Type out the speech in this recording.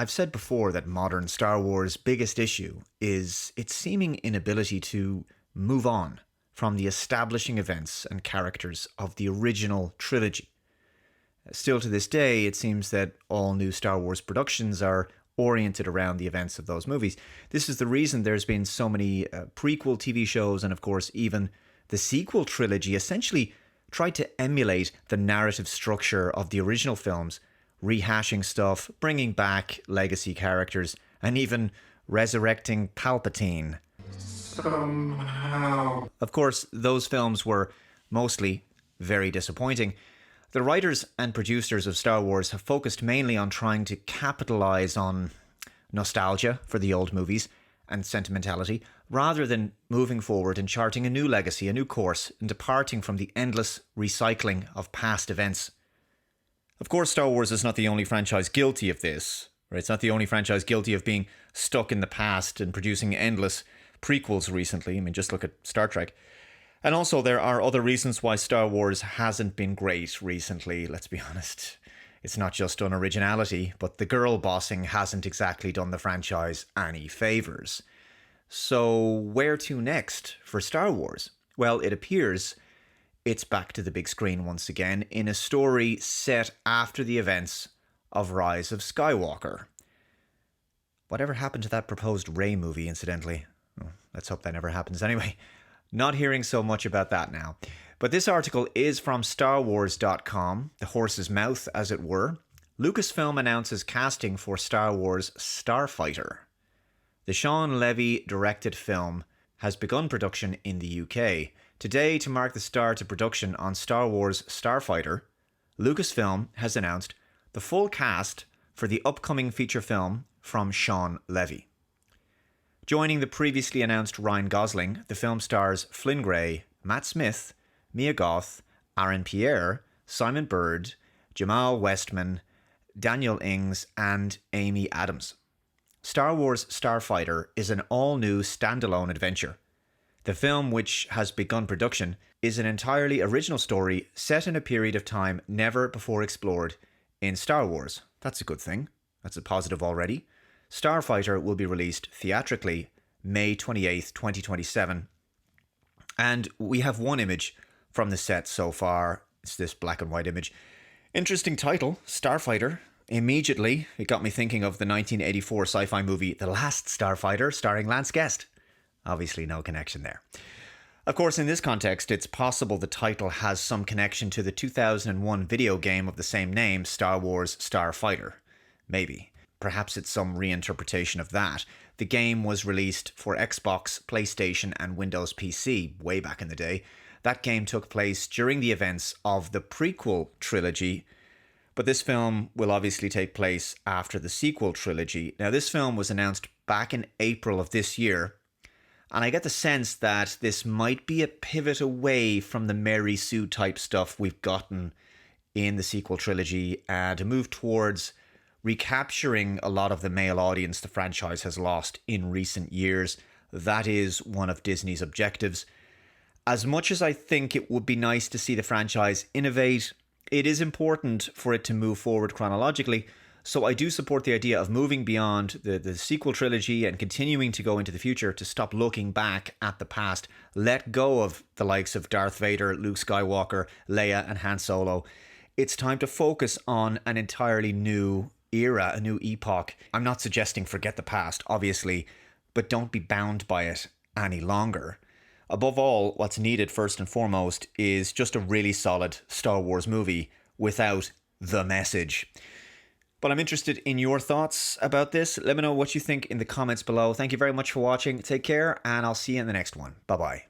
I've said before that modern Star Wars' biggest issue is its seeming inability to move on from the establishing events and characters of the original trilogy. Still to this day, it seems that all new Star Wars productions are oriented around the events of those movies. This is the reason there's been so many prequel TV shows, and of course even the sequel trilogy essentially tried to emulate the narrative structure of the original films, rehashing stuff, bringing back legacy characters, and even resurrecting Palpatine. Somehow. Of course, those films were mostly very disappointing. The writers and producers of Star Wars have focused mainly on trying to capitalize on nostalgia for the old movies and sentimentality, rather than moving forward and charting a new legacy, a new course, and departing from the endless recycling of past events. Of course, Star Wars is not the only franchise guilty of this. Right? It's not the only franchise guilty of being stuck in the past and producing endless prequels recently. I mean, just look at Star Trek. And also, there are other reasons why Star Wars hasn't been great recently, let's be honest. It's not just unoriginality, but the girl bossing hasn't exactly done the franchise any favours. So, where to next for Star Wars? Well, it appears it's back to the big screen once again in a story set after the events of Rise of Skywalker. Whatever happened to that proposed Rey movie, incidentally? Well, let's hope that never happens anyway. Not hearing so much about that now. But this article is from StarWars.com, the horse's mouth, as it were. Lucasfilm announces casting for Star Wars StarFighter. The Sean Levy-directed film has begun production in the UK. Today, to mark the start of production on Star Wars StarFighter, Lucasfilm has announced the full cast for the upcoming feature film from Sean Levy. Joining the previously announced Ryan Gosling, the film stars Flynn Gray, Matt Smith, Mia Goth, Aaron Pierre, Simon Bird, Jamal Westman, Daniel Ings, and Amy Adams. Star Wars Starfighter is an all-new standalone adventure. The film, which has begun production, is an entirely original story set in a period of time never before explored in Star Wars. That's a good thing. That's a positive already. Starfighter will be released theatrically May 28th, 2027. And we have one image from the set so far. It's this black and white image. Interesting title, Starfighter. Immediately, it got me thinking of the 1984 sci-fi movie The Last Starfighter, starring Lance Guest. Obviously, no connection there. Of course, in this context, it's possible the title has some connection to the 2001 video game of the same name, Star Wars Starfighter. Maybe. Perhaps it's some reinterpretation of that. The game was released for Xbox, PlayStation, and Windows PC way back in the day. That game took place during the events of the prequel trilogy, but this film will obviously take place after the sequel trilogy. Now, this film was announced back in April of this year, and I get the sense that this might be a pivot away from the Mary Sue type stuff we've gotten in the sequel trilogy and a move towards recapturing a lot of the male audience the franchise has lost in recent years. That is one of Disney's objectives. As much as I think it would be nice to see the franchise innovate, it is important for it to move forward chronologically. So I do support the idea of moving beyond the sequel trilogy and continuing to go into the future to stop looking back at the past. Let go of the likes of Darth Vader, Luke Skywalker, Leia, and Han Solo. It's time to focus on an entirely new era, a new epoch. I'm not suggesting forget the past, obviously, but don't be bound by it any longer. Above all, what's needed first and foremost is just a really solid Star Wars movie without the message. But I'm interested in your thoughts about this. Let me know what you think in the comments below. Thank you very much for watching. Take care, and I'll see you in the next one. Bye-bye.